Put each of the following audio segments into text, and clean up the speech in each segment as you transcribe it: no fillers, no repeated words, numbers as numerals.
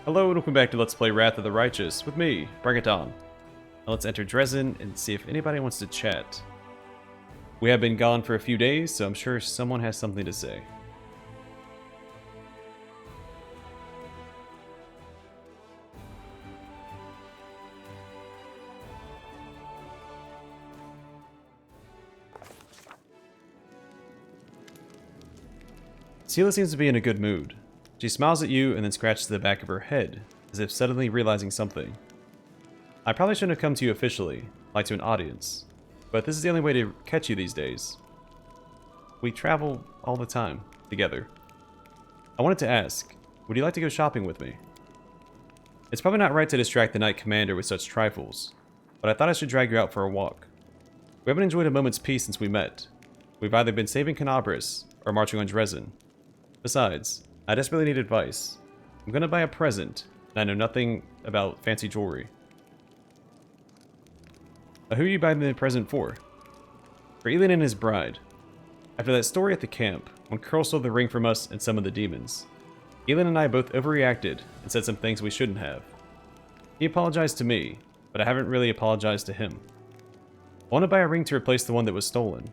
Hello and welcome back to Let's Play Wrath of the Righteous with me, Bring It On. Now let's enter Dresden and see if anybody wants to chat. We have been gone for a few days, so I'm sure someone has something to say. Seelah seems to be in a good mood. She smiles at you and then scratches the back of her head, as if suddenly realizing something. I probably shouldn't have come to you officially, like to an audience, but this is the only way to catch you these days. We travel all the time, together. I wanted to ask, would you like to go shopping with me? It's probably not right to distract the Knight Commander with such trifles, but I thought I should drag you out for a walk. We haven't enjoyed a moment's peace since we met. We've either been saving Canabris, or marching on Dresden. Besides, I desperately need advice. I'm gonna buy a present, and I know nothing about fancy jewelry. Who are you buying the present for? For Elin and his bride. After that story at the camp, when Curl stole the ring from us and summoned the demons, Elin and I both overreacted and said some things we shouldn't have. He apologized to me, but I haven't really apologized to him. I want to buy a ring to replace the one that was stolen,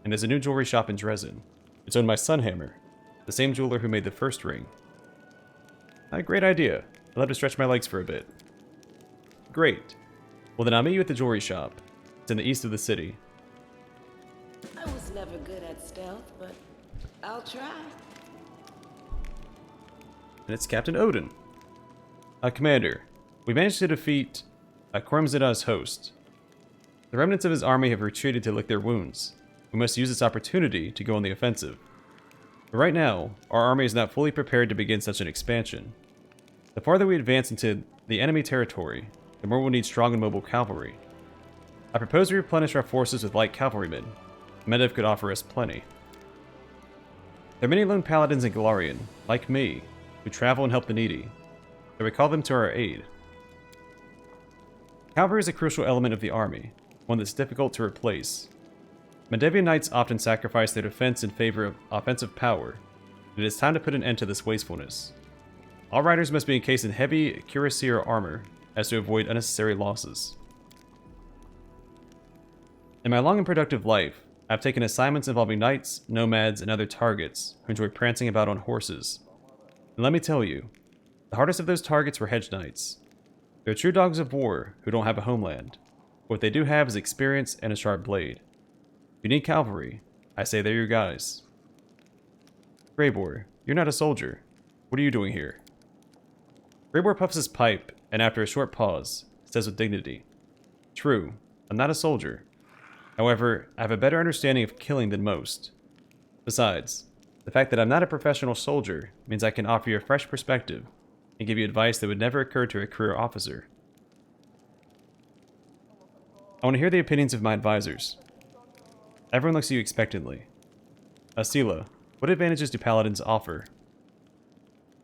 and there's a new jewelry shop in Dresden. It's owned by Sunhammer, the same jeweler who made the first ring. A great idea. I'll have to stretch my legs for a bit. Great. Well then I'll meet you at the jewelry shop. It's in the east of the city. I was never good at stealth, but I'll try. And it's Captain Odin. Commander, we managed to defeat Kormzida's host. The remnants of his army have retreated to lick their wounds. We must use this opportunity to go on the offensive. But right now, our army is not fully prepared to begin such an expansion. The farther we advance into the enemy territory, the more we'll need strong and mobile cavalry. I propose we replenish our forces with light cavalrymen. Medivh could offer us plenty. There are many lone paladins in Galarian, like me, who travel and help the needy, so we call them to our aid. Cavalry is a crucial element of the army, one that's difficult to replace. Mendevian knights often sacrifice their defense in favor of offensive power, and it is time to put an end to this wastefulness. All riders must be encased in heavy cuirassier armor, as to avoid unnecessary losses. In my long and productive life, I've taken assignments involving knights, nomads, and other targets who enjoy prancing about on horses. And let me tell you, the hardest of those targets were hedge knights. They're true dogs of war who don't have a homeland. What they do have is experience and a sharp blade. If you need cavalry, I say they're your guys. Greybor, you're not a soldier. What are you doing here? Greybor puffs his pipe, and after a short pause, says with dignity, True, I'm not a soldier. However, I have a better understanding of killing than most. Besides, the fact that I'm not a professional soldier means I can offer you a fresh perspective and give you advice that would never occur to a career officer. I want to hear the opinions of my advisors. Everyone looks at you expectantly. Seelah, what advantages do paladins offer?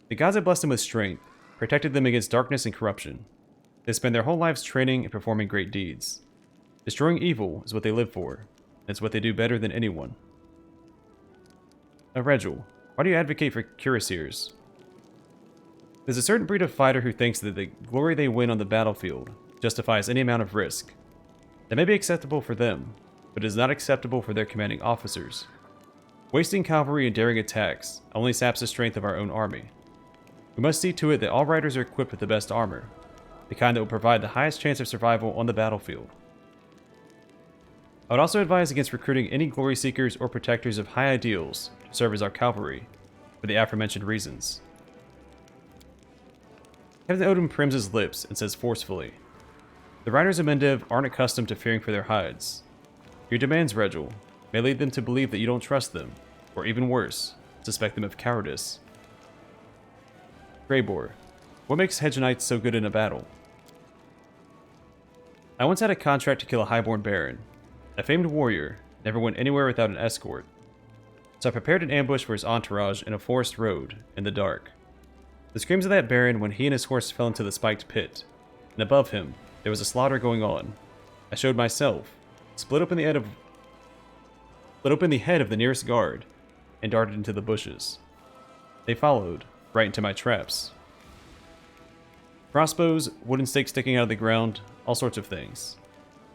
The gods have blessed them with strength, protected them against darkness and corruption. They spend their whole lives training and performing great deeds. Destroying evil is what they live for, and it's what they do better than anyone. Regil, why do you advocate for cuirassiers? There's a certain breed of fighter who thinks that the glory they win on the battlefield justifies any amount of risk. That may be acceptable for them, but it is not acceptable for their commanding officers. Wasting cavalry and daring attacks only saps the strength of our own army. We must see to it that all riders are equipped with the best armor, the kind that will provide the highest chance of survival on the battlefield. I would also advise against recruiting any glory seekers or protectors of high ideals to serve as our cavalry, for the aforementioned reasons. Captain Odin prims his lips and says forcefully, The riders of Mendev aren't accustomed to fearing for their hides. Your demands, Regil, may lead them to believe that you don't trust them, or even worse, suspect them of cowardice. Greybor, what makes hedge knights so good in a battle? I once had a contract to kill a highborn baron. A famed warrior never went anywhere without an escort, so I prepared an ambush for his entourage in a forest road in the dark. The screams of that baron when he and his horse fell into the spiked pit, and above him there was a slaughter going on. I showed myself, split open the head of the nearest guard, and darted into the bushes. They followed, right into my traps. Crossbows, wooden stakes sticking out of the ground, all sorts of things.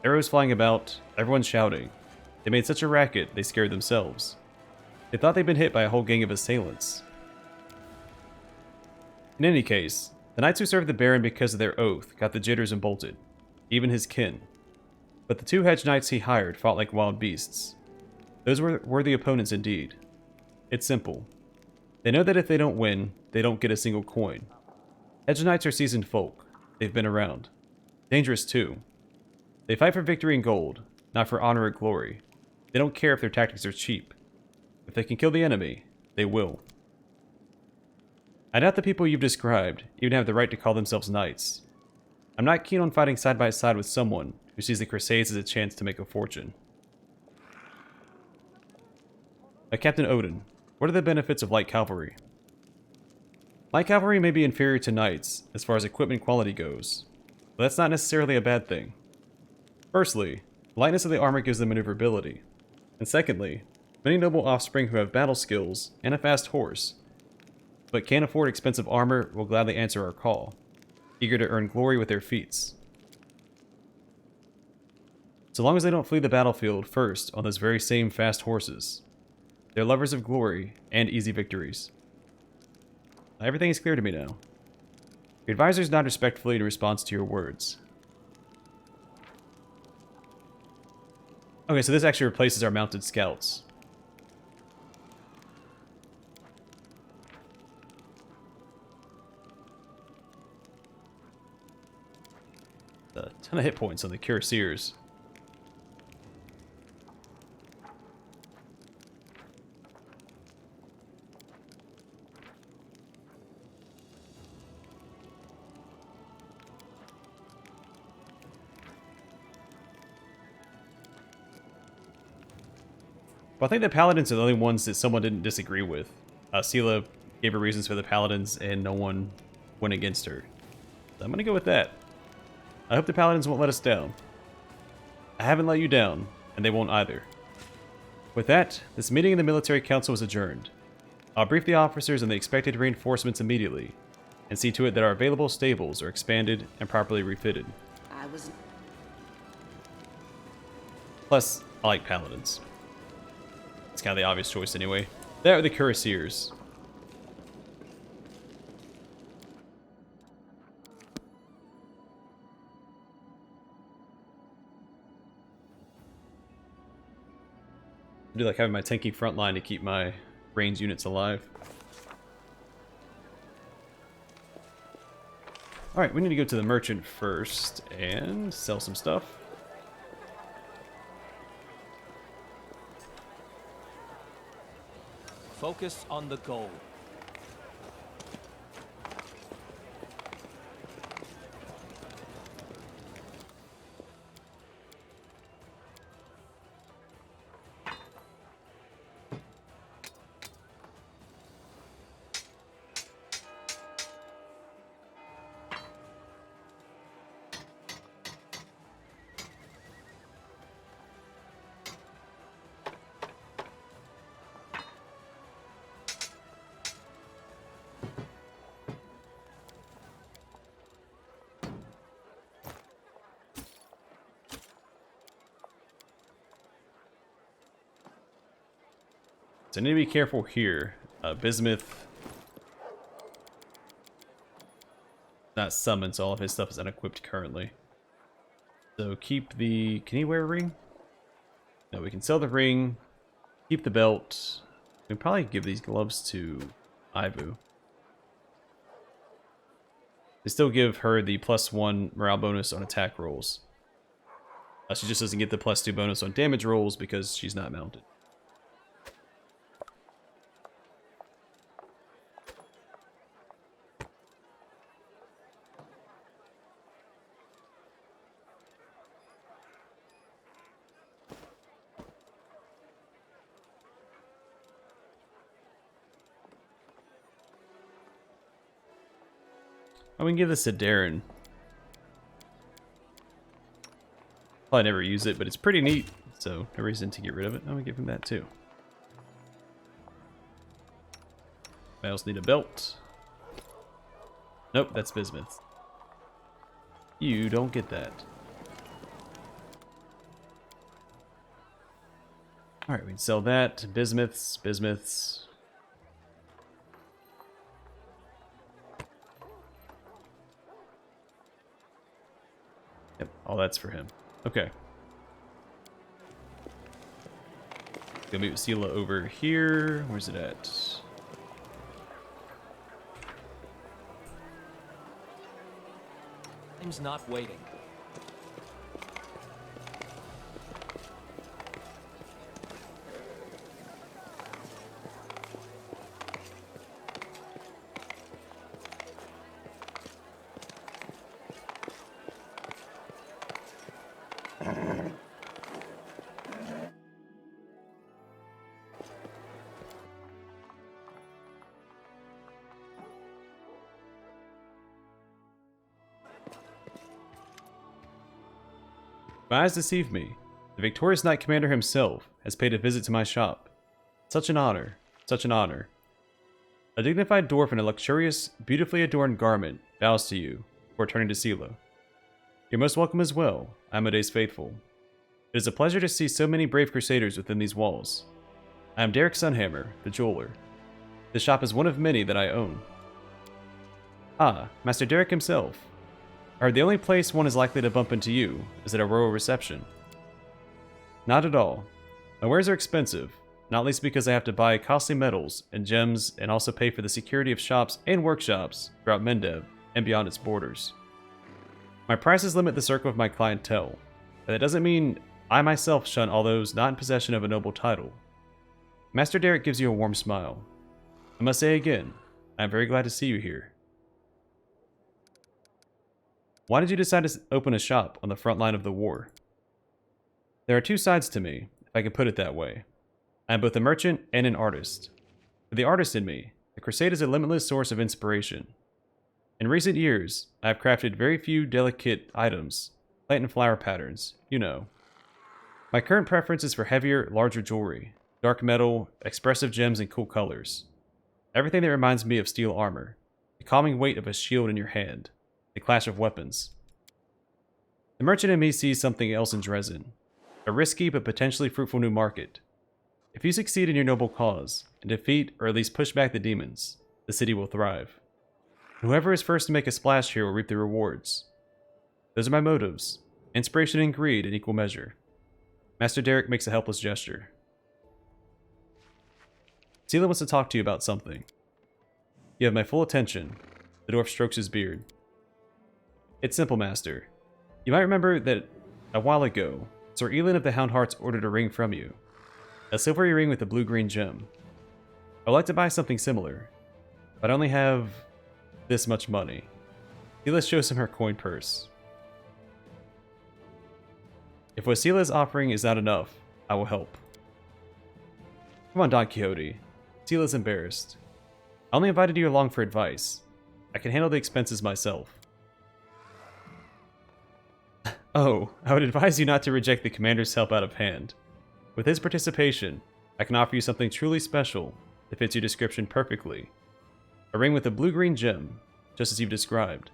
Arrows flying about, everyone's shouting. They made such a racket, they scared themselves. They thought they'd been hit by a whole gang of assailants. In any case, the knights who served the Baron because of their oath got the jitters and bolted, even his kin. But the 2 hedge knights he hired fought like wild beasts. Those were worthy opponents indeed. It's simple. They know that if they don't win, they don't get a single coin. Hedge knights are seasoned folk. They've been around. Dangerous too. They fight for victory and gold, not for honor or glory. They don't care if their tactics are cheap. If they can kill the enemy, they will. I doubt the people you've described even have the right to call themselves knights. I'm not keen on fighting side by side with someone who sees the Crusades as a chance to make a fortune. Captain Odin, what are the benefits of light cavalry? Light cavalry may be inferior to knights as far as equipment quality goes, but that's not necessarily a bad thing. Firstly, the lightness of the armor gives them maneuverability, and secondly, many noble offspring who have battle skills and a fast horse, but can't afford expensive armor will gladly answer our call, eager to earn glory with their feats. So long as they don't flee the battlefield first on those very same fast horses. They're lovers of glory and easy victories. Everything is clear to me now. Your advisor's nodded respectfully in response to your words. Okay, so this actually replaces our mounted scouts. A ton of hit points on the cuirassiers. Well, I think the Paladins are the only ones that someone didn't disagree with. Seelah gave her reasons for the Paladins, and no one went against her. So I'm going to go with that. I hope the Paladins won't let us down. I haven't let you down, and they won't either. With that, this meeting in the Military Council is adjourned. I'll brief the officers on the expected reinforcements immediately, and see to it that our available stables are expanded and properly refitted. Plus, I like Paladins. It's kind of the obvious choice anyway. There are the cuirassiers. I do like having my tanky front line to keep my ranged units alive. Alright, we need to go to the merchant first and sell some stuff. Focus on the goal. So I need to be careful here. Bismuth not summoned, so all of his stuff is unequipped currently. So keep the... Can he wear a ring? No, we can sell the ring. Keep the belt. We can probably give these gloves to Ivu. They still give her the +1 morale bonus on attack rolls. She just doesn't get the +2 bonus on damage rolls because she's not mounted. We can give this to Darren. Probably never use it, but it's pretty neat, so no reason to get rid of it. I'm gonna give him that too. I also need a belt. Nope, that's bismuth. You don't get that. Alright, we can sell that. Bismuths, bismuths. Yep, all that's for him. Okay. Gonna meet with Seelah over here. Where's it at? Time's not waiting. My eyes deceive me. The victorious Knight Commander himself has paid a visit to my shop. Such an honor. Such an honor. A dignified dwarf in a luxurious, beautifully adorned garment bows to you before turning to Seelah. You're most welcome as well, Amadeus Faithful. It is a pleasure to see so many brave crusaders within these walls. I am Derek Sunhammer, the jeweler. This shop is one of many that I own. Ah, Master Derek himself. I heard the only place one is likely to bump into you is at a royal reception. Not at all. My wares are expensive, not least because I have to buy costly metals and gems and also pay for the security of shops and workshops throughout Mendev and beyond its borders. My prices limit the circle of my clientele, but that doesn't mean I myself shun all those not in possession of a noble title. Master Derek gives you a warm smile. I must say again, I am very glad to see you here. Why did you decide to open a shop on the front line of the war? There are two sides to me, if I can put it that way. I am both a merchant and an artist. For the artist in me, the crusade is a limitless source of inspiration. In recent years, I have crafted very few delicate items, plant and flower patterns, you know. My current preference is for heavier, larger jewelry, dark metal, expressive gems, and cool colors. Everything that reminds me of steel armor, the calming weight of a shield in your hand, the clash of weapons. The merchant in me sees something else in Dresden, a risky but potentially fruitful new market. If you succeed in your noble cause, and defeat or at least push back the demons, the city will thrive. Whoever is first to make a splash here will reap the rewards. Those are my motives, inspiration and greed in equal measure. Master Derek makes a helpless gesture. Seelah wants to talk to you about something. You have my full attention. The dwarf strokes his beard. It's simple, Master. You might remember that a while ago, Sir Elin of the Hound Hearts ordered a ring from you. A silvery ring with a blue-green gem. I'd like to buy something similar, but I only have this much money. Seelah shows him her coin purse. If what Seelah is offering is not enough, I will help. Come on, Don Quixote. Seelah's embarrassed. I only invited you along for advice. I can handle the expenses myself. Oh, I would advise you not to reject the commander's help out of hand. With his participation, I can offer you something truly special that fits your description perfectly. A ring with a blue-green gem, just as you've described.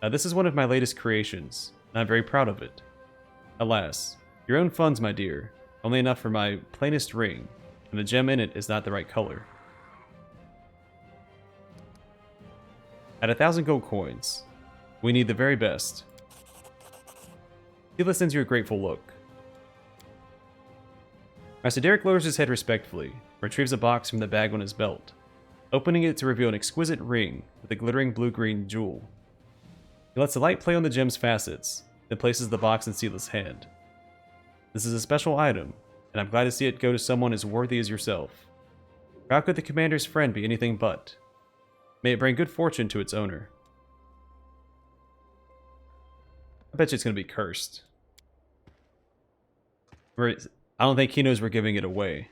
Now this is one of my latest creations, and I'm very proud of it. Alas, your own funds, my dear, only enough for my plainest ring, and the gem in it is not the right color. At 1,000 gold coins, we need the very best. Seelah sends you a grateful look. Master Derek lowers his head respectfully, retrieves a box from the bag on his belt, opening it to reveal an exquisite ring with a glittering blue-green jewel. He lets the light play on the gem's facets, then places the box in Seelah's hand. This is a special item, and I'm glad to see it go to someone as worthy as yourself. For how could the commander's friend be anything but? May it bring good fortune to its owner. I bet you it's going to be cursed. I don't think he knows we're giving it away.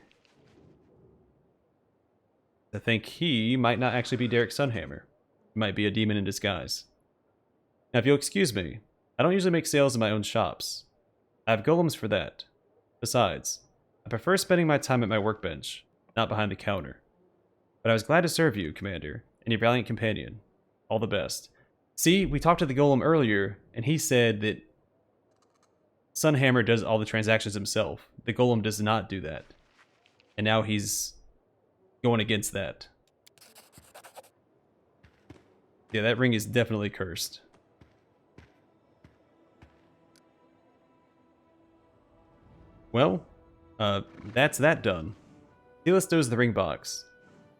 I think he might not actually be Derek Sunhammer. He might be a demon in disguise. Now, if you'll excuse me, I don't usually make sales in my own shops. I have golems for that. Besides, I prefer spending my time at my workbench, not behind the counter. But I was glad to serve you, Commander, and your valiant companion. All the best. See, we talked to the golem earlier, and he said that Sunhammer does all the transactions himself. The golem does not do that. And now he's going against that. Yeah, that ring is definitely cursed. Well, that's that done. Seelah stows the ring box.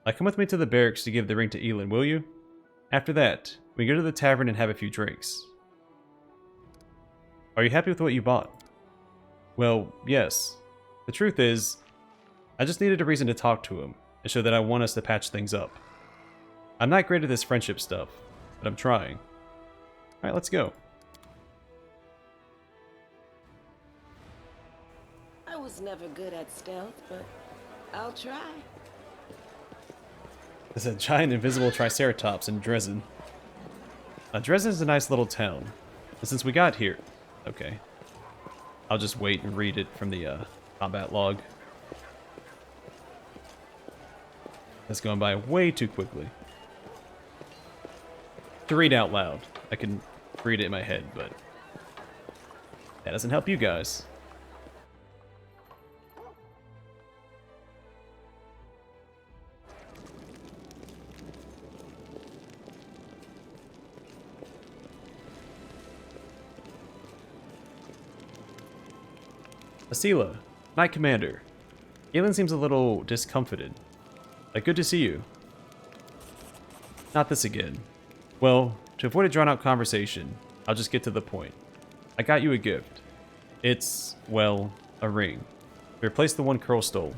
Come with me to the barracks to give the ring to Elin, will you? After that, we go to the tavern and have a few drinks. Are you happy with what you bought? Well, yes. The truth is, I just needed a reason to talk to him, and show that I want us to patch things up. I'm not great at this friendship stuff, but I'm trying. Alright, let's go. I was never good at stealth, but I'll try. There's a giant invisible triceratops in Dresden. Dresden is a nice little town. And since we got here... Okay. I'll just wait and read it from the combat log. That's going by way too quickly. To read out loud. I can read it in my head, but... that doesn't help you guys. Seelah, Knight Commander. Galen seems a little discomfited. Good to see you. Not this again. Well, to avoid a drawn-out conversation, I'll just get to the point. I got you a gift. It's, well, a ring. To replace the one Curl stole.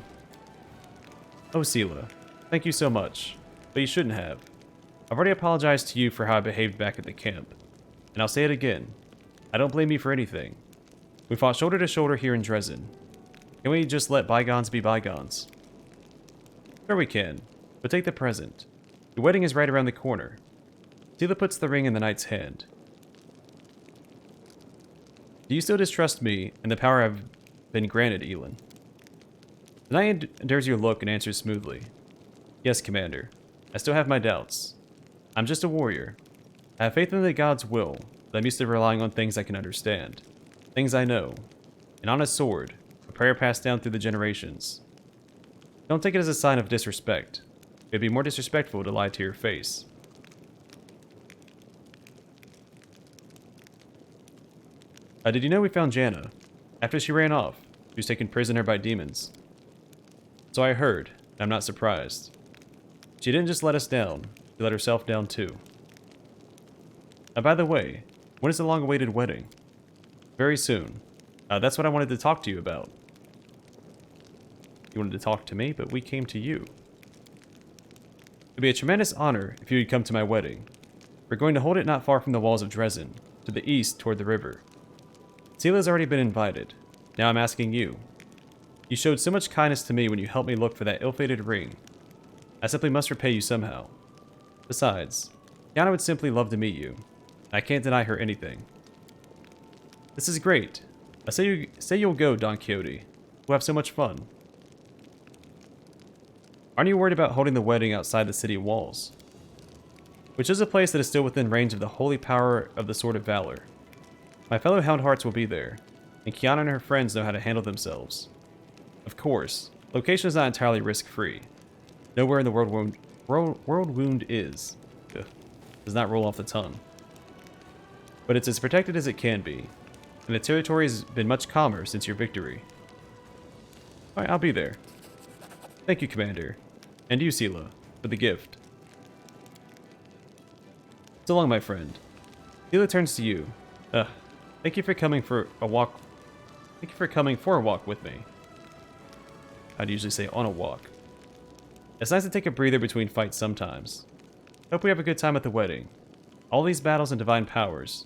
Oh, Seelah, thank you so much. But you shouldn't have. I've already apologized to you for how I behaved back at the camp. And I'll say it again. I don't blame you for anything. We fought shoulder to shoulder here in Dresden. Can we just let bygones be bygones? Sure we can, but take the present. Your wedding is right around the corner. Seelah puts the ring in the knight's hand. Do you still distrust me and the power I've been granted, Elin? The knight endures your look and answers smoothly. Yes, Commander. I still have my doubts. I'm just a warrior. I have faith in the gods' will, but I'm used to relying on things I can understand. Things I know. An honest sword, a prayer passed down through the generations. Don't take it as a sign of disrespect. It'd be more disrespectful to lie to your face. Did you know we found Janna? After she ran off, she was taken prisoner by demons. So I heard, and I'm not surprised. She didn't just let us down, she let herself down too. By the way, when is the long-awaited wedding? Very soon. That's what I wanted to talk to you about. You wanted to talk to me, but we came to you. It'd be a tremendous honor if you would come to my wedding. We're going to hold it not far from the walls of Dresden, to the east toward the river. Seelah's already been invited. Now I'm asking you. You showed so much kindness to me when you helped me look for that ill-fated ring. I simply must repay you somehow. Besides, Yana would simply love to meet you. I can't deny her anything. This is great. Say you'll go, Don Quixote. We'll have so much fun. Aren't you worried about holding the wedding outside the city walls? Which is a place that is still within range of the holy power of the Sword of Valor. My fellow Houndhearts will be there, and Kiana and her friends know how to handle themselves. Of course, location is not entirely risk-free. Nowhere in the world wound is. Ugh, does not roll off the tongue. But it's as protected as it can be, and the territory has been much calmer since your victory. Alright, I'll be there. Thank you, Commander. And you, Seelah, for the gift. So long, my friend. Seelah turns to you. Thank you for coming for a walk. Thank you for coming for a walk with me. I'd usually say on a walk. It's nice to take a breather between fights sometimes. Hope we have a good time at the wedding. All these battles and divine powers.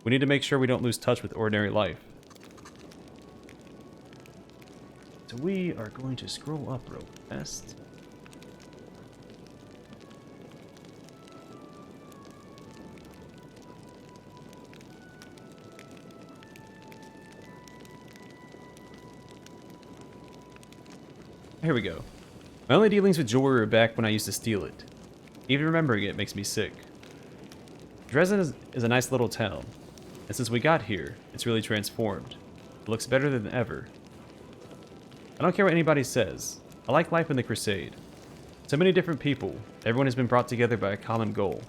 We need to make sure we don't lose touch with ordinary life. So we are going to scroll up real fast. Here we go. My only dealings with jewelry were back when I used to steal it. Even remembering it makes me sick. Dresden is a nice little town, and since we got here, it's really transformed. It looks better than ever. I don't care what anybody says. I like life in the Crusade. So many different people. Everyone has been brought together by a common goal.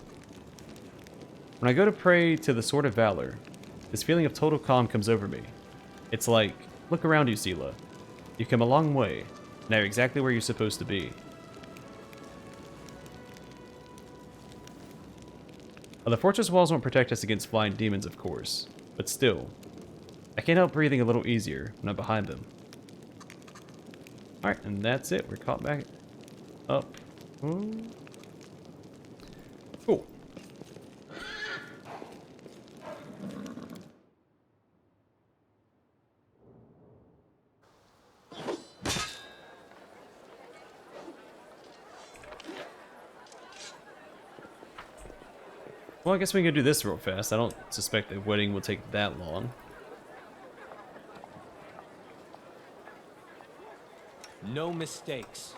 When I go to pray to the Sword of Valor, this feeling of total calm comes over me. It's like, look around you, Seelah. You've come a long way. Now you're exactly where you're supposed to be. Well, the fortress walls won't protect us against flying demons, of course. But still, I can't help breathing a little easier when I'm behind them. Alright, and that's it. We're caught back up. Ooh. Cool. Well, I guess we can do this real fast. I don't suspect the wedding will take that long. No mistakes.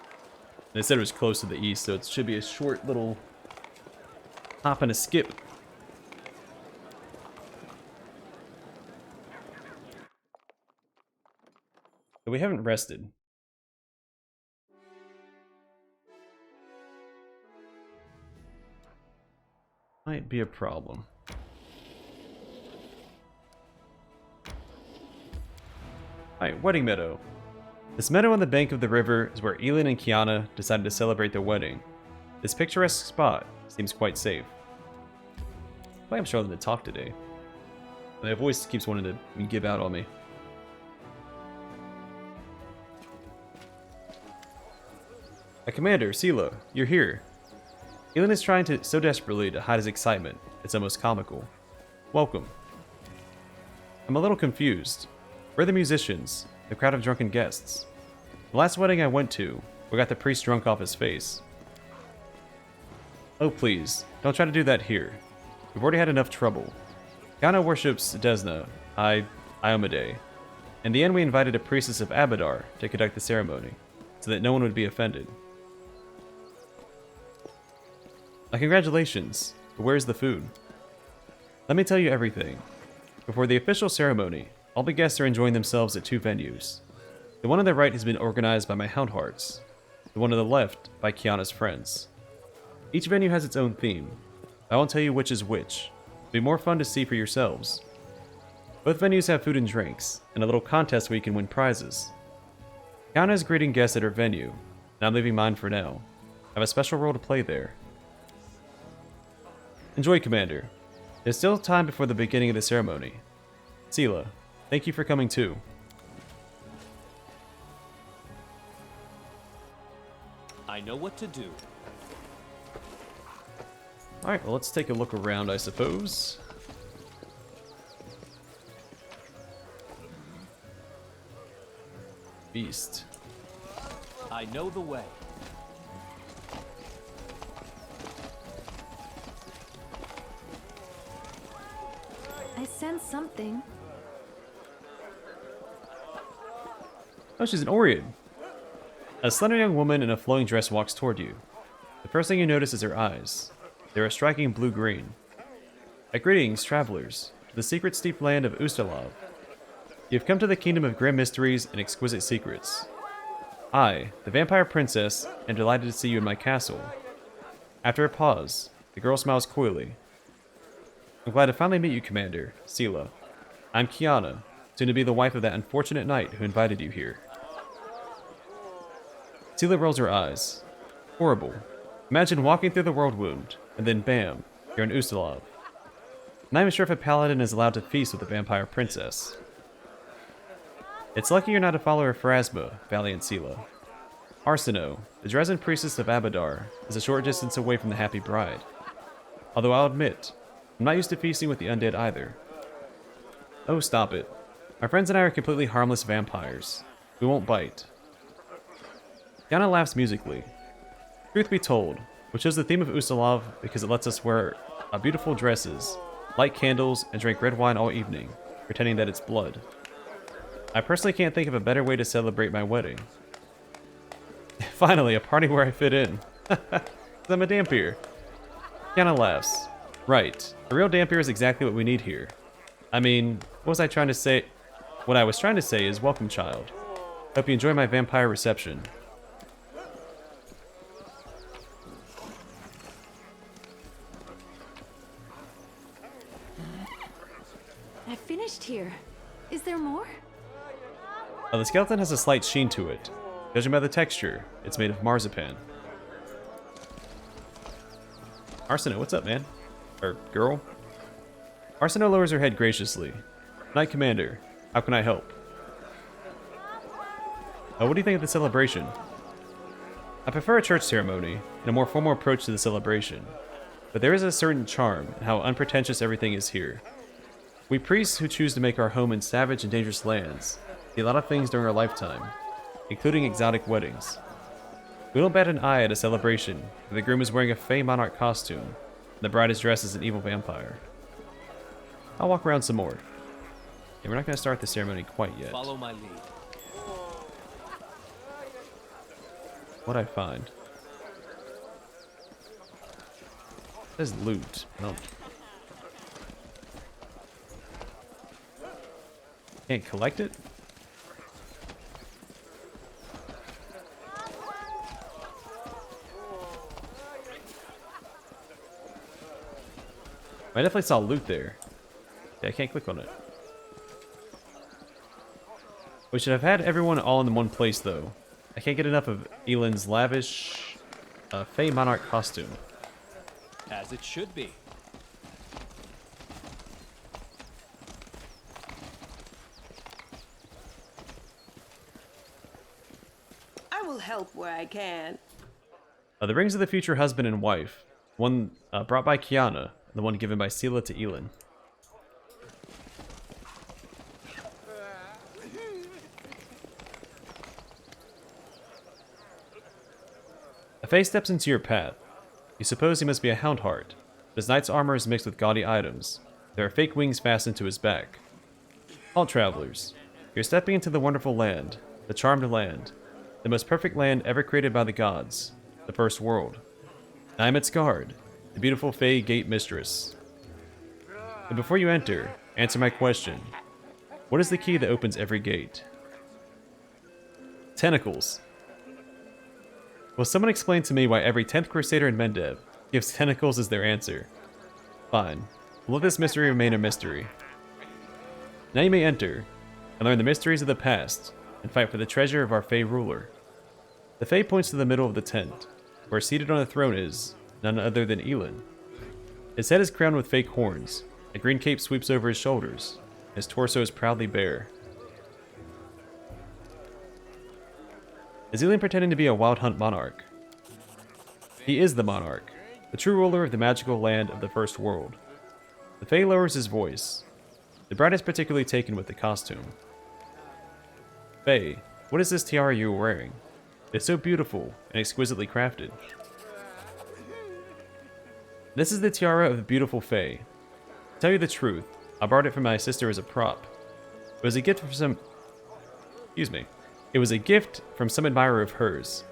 They said it was close to the east, so it should be a short little hop and a skip. But we haven't rested. Might be a problem. Alright, wedding meadow. This meadow on the bank of the river is where Elin and Kiana decided to celebrate their wedding. This picturesque spot seems quite safe. Why I'm struggling to talk today. My voice keeps wanting to give out on me. A commander, Seelah, you're here. Elin is trying so desperately to hide his excitement, it's almost comical. Welcome. I'm a little confused. Where are the musicians? The crowd of drunken guests. The last wedding I went to, we got the priest drunk off his face. Oh please, don't try to do that here. We've already had enough trouble. Kiana worships Desna, Iomade. In the end we invited a priestess of Abadar to conduct the ceremony, so that no one would be offended. Congratulations, but where's the food? Let me tell you everything. Before the official ceremony, all the guests are enjoying themselves at two venues. The one on the right has been organized by my Houndhearts, the one on the left by Kiana's friends. Each venue has its own theme. I won't tell you which is which. It'll be more fun to see for yourselves. Both venues have food and drinks, and a little contest where you can win prizes. Kiana is greeting guests at her venue, and I'm leaving mine for now. I have a special role to play there. Enjoy, Commander. There's still time before the beginning of the ceremony. Seelah, thank you for coming too. I know what to do. Alright, well let's take a look around, I suppose. Beast. I know the way. I sense something. Oh, she's an Oread. A slender young woman in a flowing dress walks toward you. The first thing you notice is her eyes. They're a striking blue-green. Greetings, travelers, to the secret steep land of Ustalav. You've come to the kingdom of grim mysteries and exquisite secrets. I, the vampire princess, am delighted to see you in my castle. After a pause, the girl smiles coyly. I'm glad to finally meet you, Commander, Seelah. I'm Kiana, soon to be the wife of that unfortunate knight who invited you here. Seelah rolls her eyes. Horrible. Imagine walking through the world wound, and then bam, you're in Ustalav. Not even sure if a paladin is allowed to feast with a vampire princess. It's lucky you're not a follower of Pharasma, valiant Seelah. Arsinoe, the Dresden priestess of Abadar, is a short distance away from the happy bride. Although I'll admit, I'm not used to feasting with the undead either. Oh, stop it. My friends and I are completely harmless vampires. We won't bite. Kiana laughs musically. Truth be told, we chose the theme of Ustalav because it lets us wear beautiful dresses, light candles, and drink red wine all evening, pretending that it's blood. I personally can't think of a better way to celebrate my wedding. Finally, a party where I fit in. I'm a Dampier. Kiana laughs. Right. A real dampier is exactly what we need here. I mean, what was I trying to say? What I was trying to say is welcome, child. Hope you enjoy my vampire reception. I finished here. Is there more? The skeleton has a slight sheen to it. Judging by the texture, it's made of marzipan. Arsena, what's up, man? Or girl? Arsena lowers her head graciously. Knight Commander, how can I help? What do you think of the celebration? I prefer a church ceremony and a more formal approach to the celebration, but there is a certain charm in how unpretentious everything is here. We priests who choose to make our home in savage and dangerous lands see a lot of things during our lifetime, including exotic weddings. We don't bat an eye at a celebration where the groom is wearing a Fey Monarch costume and the bride is dressed as an evil vampire. I'll walk around some more. Yeah, we're not going to start the ceremony quite yet. Follow my lead. What'd I find? It says loot. No. Can't collect it? I definitely saw loot there. Yeah, I can't click on it. We should have had everyone all in one place, though. I can't get enough of Elin's lavish Fey Monarch costume. As it should be. I will help where I can. The rings of the future husband and wife. One brought by Kiana, and the one given by Seelah to Elin. A Fey steps into your path. You suppose he must be a Houndheart, but his knight's armor is mixed with gaudy items. There are fake wings fastened to his back. All travelers, you're stepping into the wonderful land, the charmed land, the most perfect land ever created by the gods, the first world. I am its guard, the beautiful Fey Gate Mistress. But before you enter, answer my question. What is the key that opens every gate? Tentacles. Will someone explain to me why every 10th Crusader in Mendev gives tentacles as their answer? Fine. We'll let this mystery remain a mystery. Now you may enter, and learn the mysteries of the past, and fight for the treasure of our Fey ruler. The Fey points to the middle of the tent, where seated on a throne is none other than Elin. His head is crowned with fake horns, a green cape sweeps over his shoulders, and his torso is proudly bare. Is Elin pretending to be a wild hunt monarch? He is the monarch, the true ruler of the magical land of the first world. The Fey lowers his voice. The bride is particularly taken with the costume. Fey, what is this tiara you are wearing? It's so beautiful and exquisitely crafted. This is the tiara of the beautiful Fey. To tell you the truth, I borrowed it from my sister as a prop. It was a gift from some... It was a gift from some admirer of hers.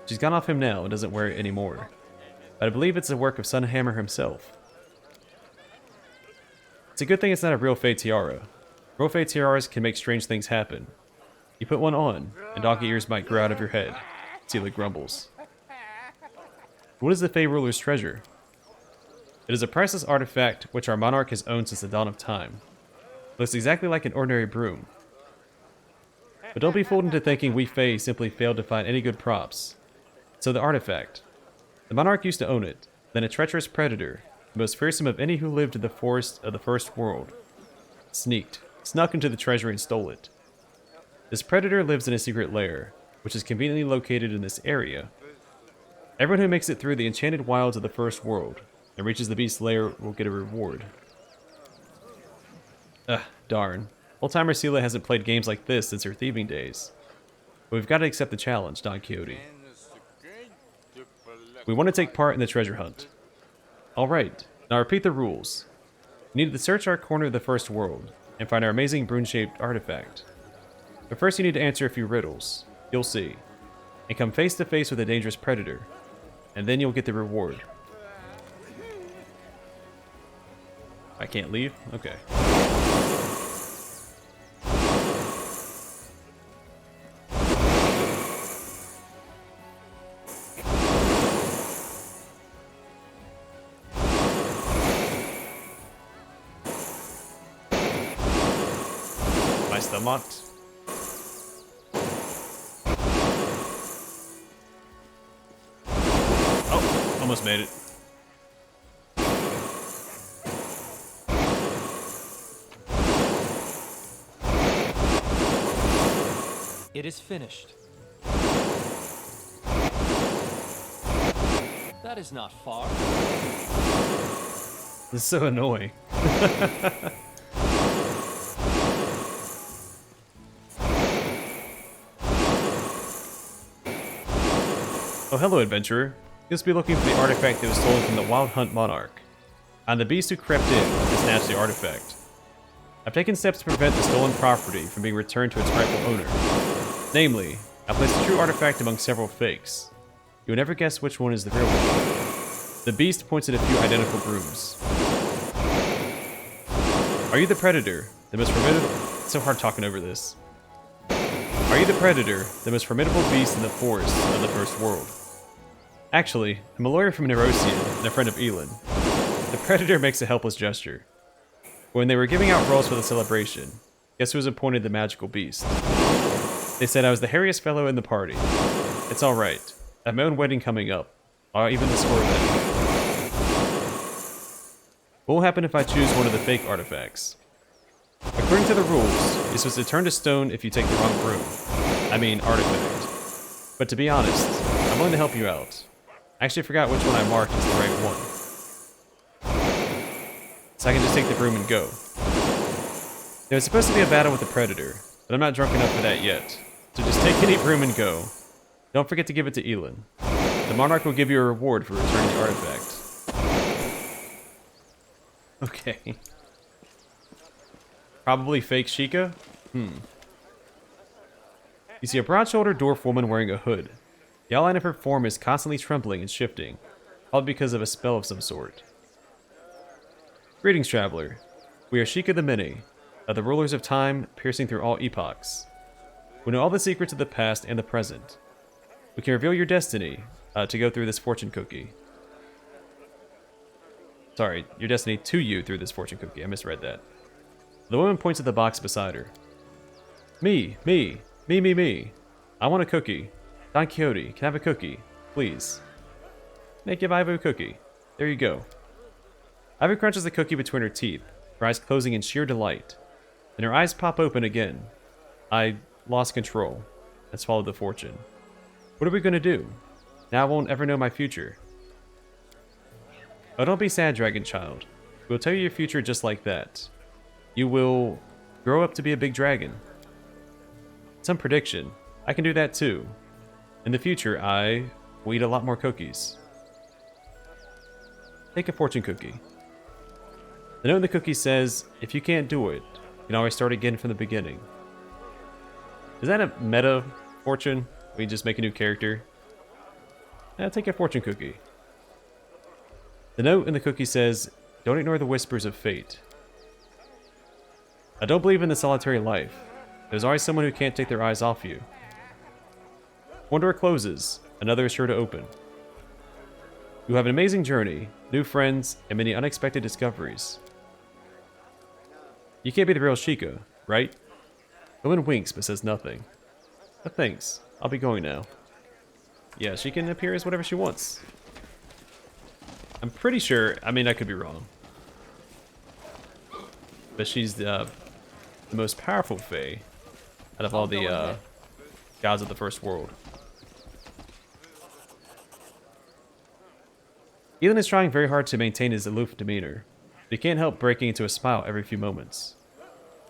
She's gone off him now and doesn't wear it anymore. But I believe it's a work of Sunhammer himself. It's a good thing it's not a real Fey tiara. Real Fey tiaras can make strange things happen. You put one on, and donkey ears might grow out of your head. Seelah grumbles. What is the Fey ruler's treasure? It is a priceless artifact which our monarch has owned since the dawn of time. It looks exactly like an ordinary broom. But don't be fooled into thinking we Fey simply failed to find any good props. So the artifact. The monarch used to own it, then a treacherous predator, the most fearsome of any who lived in the forest of the first world, snuck into the treasury and stole it. This predator lives in a secret lair, which is conveniently located in this area. Everyone who makes it through the enchanted wilds of the first world and reaches the beast's lair will get a reward. Darn. Old-timer Seelah hasn't played games like this since her thieving days. But we've got to accept the challenge, Don Quixote. We want to take part in the treasure hunt. Alright, now repeat the rules. You need to search our corner of the first world and find our amazing broom-shaped artifact. But first you need to answer a few riddles. You'll see. And come face to face with a dangerous predator. And then you'll get the reward. I can't leave? Okay. Am I still locked? Oh, almost made it. It is finished. That is not far. This is so annoying. Oh, hello, adventurer. You must be looking for the artifact that was stolen from the Wild Hunt Monarch. I'm the beast who crept in and snatched the artifact. I've taken steps to prevent the stolen property from being returned to its rightful owner. Namely, I placed the true artifact among several fakes. You will never guess which one is the real one. The beast points at a few identical brooms. Are you the predator, the most formidable... It's so hard talking over this. Are you the predator, the most formidable beast in the forests of the First World? Actually, I'm a lawyer from Nerosian and a friend of Elin. The predator makes a helpless gesture. When they were giving out rolls for the celebration, guess who was appointed the magical beast? They said I was the hairiest fellow in the party. It's alright. I have my own wedding coming up. I'll even the score then. What will happen if I choose one of the fake artifacts? According to the rules, you're supposed to turn to stone if you take the wrong broom. I mean, artifact. But to be honest, I'm willing to help you out. I actually forgot which one I marked as the right one. So I can just take the broom and go. There was supposed to be a battle with the predator, but I'm not drunk enough for that yet. So just take any broom and go. Don't forget to give it to Elin. The Monarch will give you a reward for returning the artifact. Okay. Probably fake Sheikah? You see a broad-shouldered dwarf woman wearing a hood. The outline of her form is constantly trembling and shifting, probably because of a spell of some sort. Greetings, traveler. We are Sheikah the Many, the rulers of time, piercing through all epochs. We know all the secrets of the past and the present. We can reveal your destiny to go through this fortune cookie. Sorry, your destiny to you through this fortune cookie. I misread that. The woman points at the box beside her. Me. I want a cookie. Don Quixote, can I have a cookie? Please. Give Ivo a cookie. There you go. Ivo crunches the cookie between her teeth, her eyes closing in sheer delight. Then her eyes pop open again. I lost control and swallowed the fortune. What are we going to do? Now I won't ever know my future. Oh, don't be sad, dragon child. We'll tell you your future just like that. You will grow up to be a big dragon. Some prediction. I can do that too. In the future, I will eat a lot more cookies. Take a fortune cookie. The note in the cookie says, if you can't do it, you can always start again from the beginning. Is that a meta fortune? We just make a new character? Take a fortune cookie. The note in the cookie says, don't ignore the whispers of fate. I don't believe in the solitary life. There's always someone who can't take their eyes off you. One door closes, another is sure to open. You have an amazing journey, new friends, and many unexpected discoveries. You can't be the real Sheikah, right? The woman winks but says nothing. But thanks, I'll be going now. Yeah, she can appear as whatever she wants. I'm pretty sure, I mean I could be wrong, but she's the most powerful Fae out of all the gods of the First World. Elin is trying very hard to maintain his aloof demeanor, but he can't help breaking into a smile every few moments.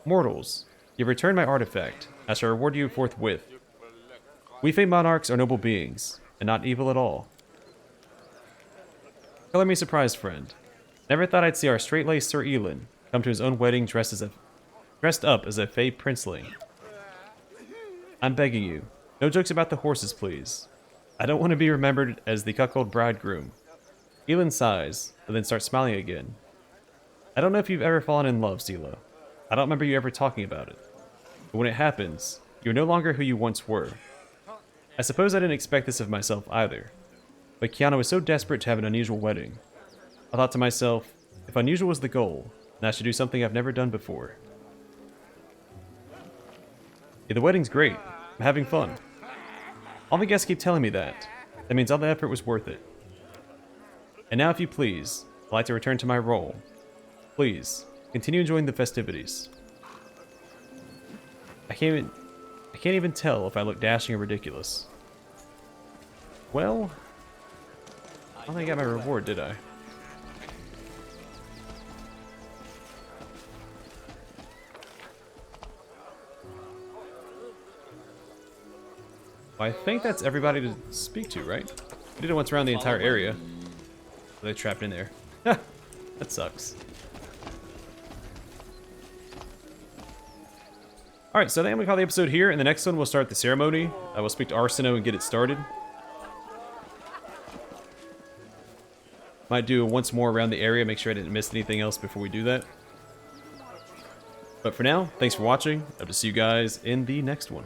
Mortals, you've returned my artifact. I shall reward you forthwith. We Fae monarchs are noble beings, and not evil at all. Color me surprised, friend. Never thought I'd see our straight-laced Sir Elin come to his own wedding dressed up as a Fae princeling. I'm begging you, no jokes about the horses, please. I don't want to be remembered as the cuckold bridegroom. Elin sighs, but then starts smiling again. I don't know if you've ever fallen in love, Seelah. I don't remember you ever talking about it. But when it happens, you're no longer who you once were. I suppose I didn't expect this of myself either. But Kiana was so desperate to have an unusual wedding. I thought to myself, if unusual was the goal, then I should do something I've never done before. Yeah, the wedding's great. I'm having fun. All the guests keep telling me that. That means all the effort was worth it. And now, if you please, I'd like to return to my role. Please, continue enjoying the festivities. I can't even tell if I look dashing or ridiculous. Well, I don't think I got my reward, did I? Well, I think that's everybody to speak to, right? We did it once around the entire area. They're trapped in there. That sucks. Alright, so I think I'm going to call the episode here. In the next one, we'll start the ceremony. I will speak to Arsino and get it started. Might do once more around the area, make sure I didn't miss anything else before we do that. But for now, thanks for watching. I hope to see you guys in the next one.